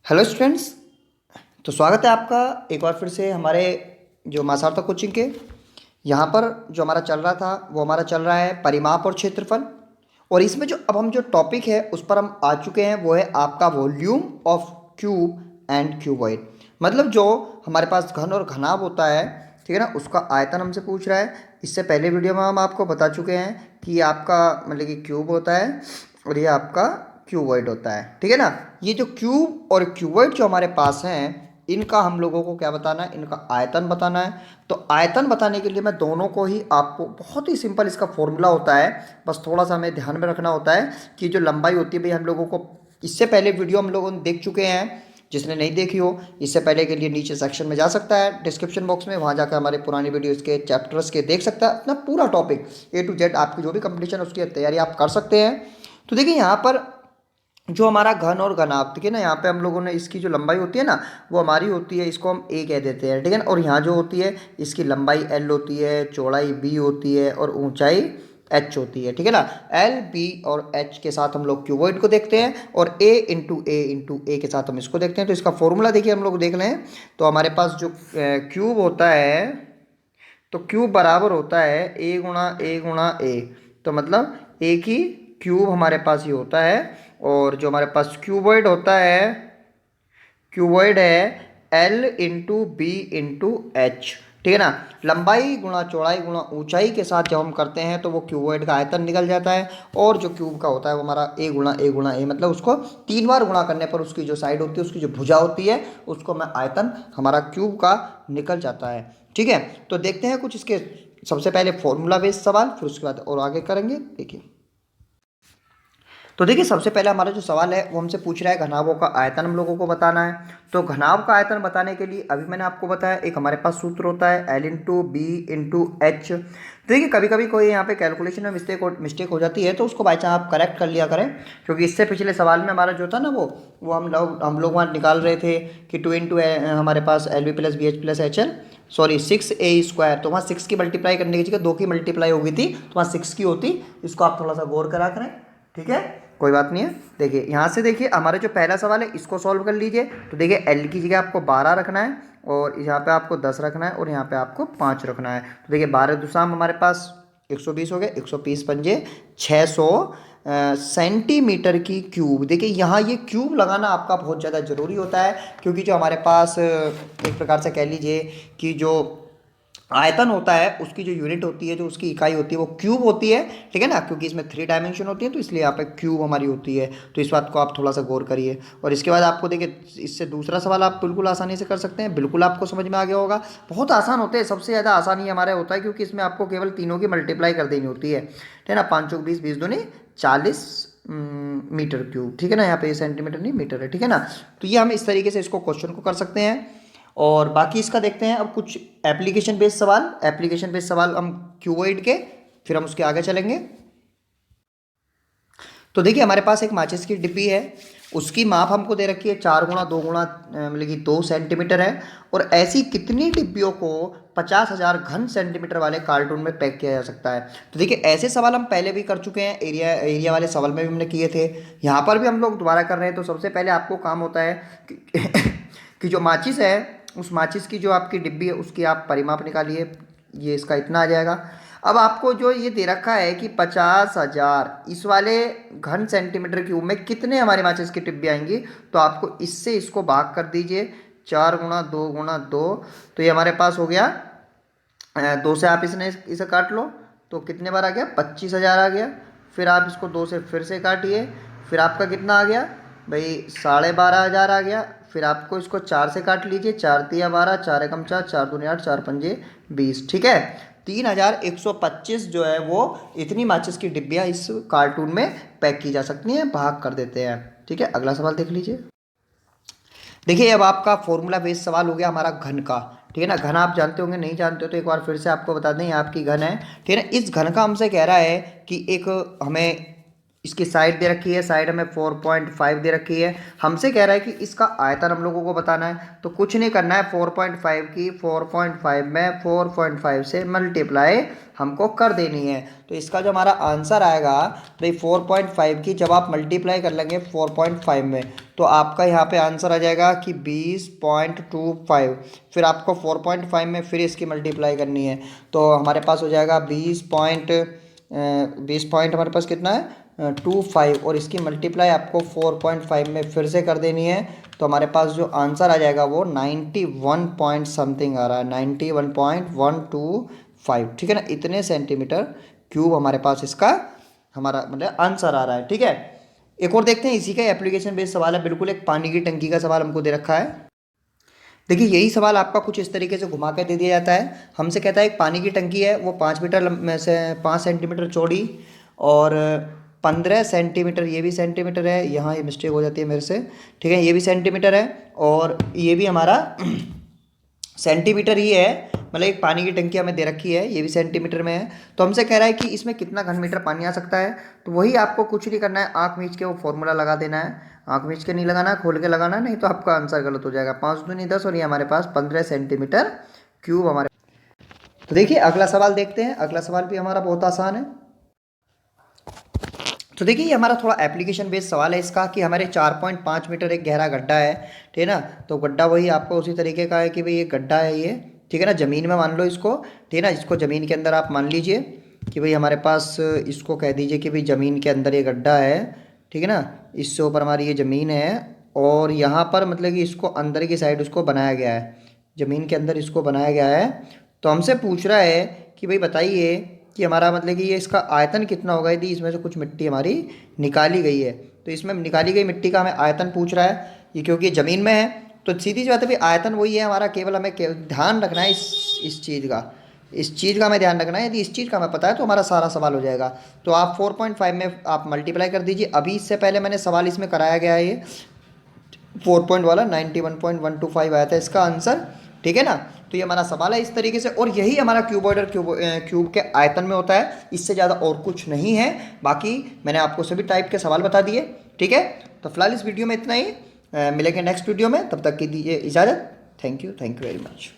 Hello students. तो स्वागत है आपका एक बार फिर से हमारे जो माँ सारदा कोचिंग के यहाँ पर जो हमारा चल रहा था वो हमारा चल रहा है परिमाप और क्षेत्रफल। और इसमें जो अब हम जो टॉपिक है उस पर हम आ चुके हैं वो है आपका volume of cube and cuboid. मतलब जो हमारे पास घन और घनाभ होता है, ठीक है ना, उसका आयतन हमसे पूछ रहा है। इससे पहले वीडियो में हम आपको बता चुके हैं कि आपका मतलब कि क्यूब होता है और ये आपका क्यूबॉइड होता है, ठीक है ना। ये जो क्यूब और क्यूबॉइड जो हमारे पास हैं इनका हम लोगों को क्या बताना है, इनका आयतन बताना है। तो आयतन बताने के लिए मैं दोनों को ही आपको बहुत ही सिंपल इसका फॉर्मूला होता है, बस थोड़ा सा हमें ध्यान में रखना होता है कि जो लंबाई होती है भाई हम लोगों को इससे पहले वीडियो हम लोगों ने देख चुके हैं। जिसने नहीं देखी हो इससे पहले के लिए नीचे सेक्शन में जा सकता है डिस्क्रिप्शन बॉक्स में, वहाँ जाकर हमारे पुरानी वीडियोज़ के चैप्टर्स के देख सकता है। अपना पूरा टॉपिक A to Z आपकी जो भी कंपटीशन है उसकी तैयारी आप कर सकते हैं। तो देखिए यहाँ पर जो हमारा घन और घनाभ, ठीक है ना, यहाँ पे हम लोगों ने इसकी जो लंबाई होती है ना वो हमारी होती है, इसको हम ए कह देते हैं, ठीक है ना। और यहाँ जो होती है इसकी लंबाई एल होती है, चौड़ाई बी होती है और ऊंचाई एच होती है, ठीक है ना। एल बी और एच के साथ हम लोग क्यूबॉइड को देखते हैं और ए के साथ हम इसको देखते हैं। तो इसका फॉर्मूला देखिए हम लोग देख लें। तो हमारे पास जो क्यूब होता है तो क्यूब बराबर होता है ए गुणा ए। तो मतलब ए की क्यूब हमारे पास ये होता है। और जो हमारे पास क्यूबॉइड है L into B into H, ठीक है ना। लंबाई गुणा चौड़ाई गुणा ऊंचाई के साथ जब हम करते हैं तो वो क्यूबॉइड का आयतन निकल जाता है। और जो क्यूब का होता है वो हमारा ए गुणा ए मतलब उसको 3 बार गुणा करने पर उसकी जो साइड होती है, उसकी जो भुजा होती है, उसको मैं आयतन हमारा क्यूब का निकल जाता है, ठीक है। तो देखते हैं कुछ इसके सबसे पहले फॉर्मूला बेस्ड सवाल, फिर उसके बाद और आगे करेंगे। देखिए तो देखिए सबसे पहले हमारा जो सवाल है वो हमसे पूछ रहा है घनाभों का आयतन हम लोगों को बताना है। तो घनाभ का आयतन बताने के लिए अभी मैंने आपको बताया एक हमारे पास सूत्र होता है L into B into H. देखिए कभी कभी कोई यहाँ पे कैलकुलेशन में मिस्टेक हो जाती है तो उसको बाई चांस आप करेक्ट कर लिया करें, क्योंकि इससे पिछले सवाल में हमारा जो था ना वो हम लोग वहाँ निकाल रहे थे कि 2 इंटू हमारे पास L B plus B H plus H L, sorry 6a²। तो वहाँ 6 की मल्टीप्लाई करने की जगह 2 की मल्टीप्लाई हो गई थी तो वहाँ 6 की होती। इसको आप थोड़ा सा गौर करा करें, ठीक है, कोई बात नहीं है। देखिए यहाँ से देखिए हमारा जो पहला सवाल है इसको सॉल्व कर लीजिए। तो देखिए एल की जगह आपको 12 रखना है और यहाँ पे आपको 10 रखना है और यहाँ पे आपको 5 रखना है। तो देखिए 12 दुसाम हमारे पास 120 हो गए, 120 पंजे 600 सेंटीमीटर की क्यूब। देखिए यहाँ ये क्यूब लगाना आपका बहुत ज़्यादा ज़रूरी होता है, क्योंकि जो हमारे पास एक प्रकार से कह लीजिए कि जो आयतन होता है उसकी जो यूनिट होती है, जो उसकी इकाई होती है वो क्यूब होती है, ठीक है ना। क्योंकि इसमें 3 डायमेंशन होती है तो इसलिए यहाँ पे क्यूब हमारी होती है। तो इस बात को आप थोड़ा सा गौर करिए। और इसके बाद आपको देखिए इससे दूसरा सवाल आप बिल्कुल आसानी से कर सकते हैं, बिल्कुल आपको समझ में आ गया होगा। बहुत आसान होते हैं, सबसे ज़्यादा आसानी हमारा होता है क्योंकि इसमें आपको केवल तीनों की मल्टीप्लाई कर देनी होती है, ठीक है ना। 5 चौक 20, 20 दूनी 40 मीटर क्यूब, ठीक है ना। यहाँ पे सेंटीमीटर नहीं मीटर है, ठीक है ना। तो ये हम इस तरीके से इसको क्वेश्चन को कर सकते हैं। और बाकी इसका देखते हैं अब कुछ एप्लीकेशन बेस्ड सवाल हम क्यूबॉइड के, फिर हम उसके आगे चलेंगे। तो देखिए हमारे पास एक माचिस की डिब्बी है, उसकी माप हमको दे रखी है 4 गुणा 2 गुणा मतलब कि 2 सेंटीमीटर है। और ऐसी कितनी डिब्बियों को 50,000 घन सेंटीमीटर वाले कार्टून में पैक किया जा सकता है। तो देखिए ऐसे सवाल हम पहले भी कर चुके हैं, एरिया एरिया वाले सवाल में भी हमने किए थे, यहाँ पर भी हम लोग दोबारा कर रहे हैं। तो सबसे पहले आपको काम होता है कि जो माचिस है उस माचिस की जो आपकी डिब्बी है उसकी आप परिमाप निकालिए। ये इसका इतना आ जाएगा। अब आपको जो ये दे रखा है कि 50,000 इस वाले घन सेंटीमीटर क्यूब में कितने हमारे माचिस की डिब्बी आएंगी, तो आपको इससे इसको भाग कर दीजिए 4 गुणा 2 गुणा 2। तो ये हमारे पास हो गया 2 से आप इसे काट लो तो कितने बार आ गया, 25,000 आ गया। फिर आप इसको 2 से फिर से काटिए, फिर आपका कितना आ गया भाई 12,500 आ गया। फिर आपको इसको 4 से काट लीजिए, 4 तिया 12, 4 एकम 4, 4 दूनी 8, 4 पंजे 20, ठीक है। 3,125 जो है वो इतनी माचिस की डिब्बियाँ इस कार्टून में पैक की जा सकती हैं, भाग कर देते हैं, ठीक है। अगला सवाल देख लीजिए। देखिए अब आपका फॉर्मूला बेस्ड सवाल हो गया हमारा घन का, ठीक है ना। घन आप जानते होंगे, नहीं जानते हो तो एक बार फिर से आपको बता दें, ये आपकी घन है, ठीक है ना। इस घन का हमसे कह रहा है कि एक हमें इसकी साइड दे रखी है, साइड हमें 4.5 दे रखी है। हमसे कह रहा है कि इसका आयतन हम लोगों को बताना है, तो कुछ नहीं करना है, 4.5 की 4.5 में 4.5 से मल्टीप्लाई हमको कर देनी है। तो इसका जो हमारा आंसर आएगा भाई 4.5 की जब आप मल्टीप्लाई कर लेंगे 4.5 में, तो आपका यहाँ पे आंसर आ जाएगा कि 20.25। फिर आपको 4.5 में फिर इसकी मल्टीप्लाई करनी है, तो हमारे पास हो जाएगा 20 पॉइंट हमारे पास कितना है 25, और इसकी मल्टीप्लाई आपको 4.5 में फिर से कर देनी है। तो हमारे पास जो आंसर आ जाएगा वो 91 पॉइंट समथिंग आ रहा है, 91.125। ठीक है ना, इतने सेंटीमीटर क्यूब हमारे पास इसका हमारा मतलब आंसर आ रहा है। ठीक है, एक और देखते हैं, इसी का एप्लीकेशन बेस्ड सवाल है, बिल्कुल एक पानी की टंकी का सवाल हमको दे रखा है। देखिए यही सवाल आपका कुछ इस तरीके से घुमा कर दे दिया जाता है। हमसे कहता है एक पानी की टंकी है, वो 5 मीटर में से 5 सेंटीमीटर चौड़ी और 15 सेंटीमीटर, ये भी सेंटीमीटर है, यहाँ ये मिस्टेक हो जाती है मेरे से। ठीक है, ये भी सेंटीमीटर है और ये भी हमारा सेंटीमीटर ही है, मतलब एक पानी की टंकी हमें दे रखी है, ये भी सेंटीमीटर में है। तो हमसे कह रहा है कि इसमें कितना घन मीटर पानी आ सकता है। तो वही आपको कुछ नहीं करना है, आँख मीच के वो फॉर्मूला लगा देना है। आँख मीच के नहीं लगाना, खोल के लगाना, नहीं तो आपका आंसर गलत हो जाएगा। 5 दूनी 10 और ये हमारे पास 15 सेंटीमीटर क्यूब हमारे। तो देखिए अगला सवाल देखते हैं। अगला सवाल भी हमारा बहुत आसान है। तो देखिए ये हमारा थोड़ा एप्लीकेशन बेस्ड सवाल है इसका, कि हमारे 4.5 मीटर एक गहरा गड्ढा है। ठीक है ना, तो गड्ढा वही आपको उसी तरीके का है कि भाई ये गड्ढा है ये, ठीक है ना, ज़मीन में मान लो इसको। ठीक है ना, इसको ज़मीन के अंदर आप मान लीजिए कि भाई हमारे पास, इसको कह दीजिए कि भाई ज़मीन के अंदर ये गड्ढा है। ठीक है ना, इससे ऊपर हमारी ये ज़मीन है और यहाँ पर मतलब कि इसको अंदर की साइड उसको बनाया गया है, ज़मीन के अंदर इसको बनाया गया है। तो हमसे पूछ रहा है कि भाई बताइए कि हमारा मतलब कि ये इसका आयतन कितना होगा यदि इसमें से कुछ मिट्टी हमारी निकाली गई है। तो इसमें निकाली गई मिट्टी का हमें आयतन पूछ रहा है, ये क्योंकि ज़मीन में है। तो सीधी सी बात है भाई, आयतन वही है हमारा, केवल हमें ध्यान रखना है इस चीज़ का, इस चीज़ का हमें ध्यान रखना है। यदि इस चीज़ का हमें पता है तो हमारा सारा सवाल हो जाएगा। तो आप 4.5 में आप मल्टीप्लाई कर दीजिए। अभी इससे पहले मैंने सवाल इसमें कराया गया है, ये 4 वाला 91.125 आया था इसका आंसर। ठीक है ना, तो ये हमारा सवाल है इस तरीके से, और यही हमारा क्यूबॉइडर क्यूब के आयतन में होता है, इससे ज़्यादा और कुछ नहीं है। बाकी मैंने आपको सभी टाइप के सवाल बता दिए। ठीक है, तो फिलहाल इस वीडियो में इतना ही, मिलेंगे नेक्स्ट वीडियो में, तब तक की दीजिए इजाज़त। Thank you very much.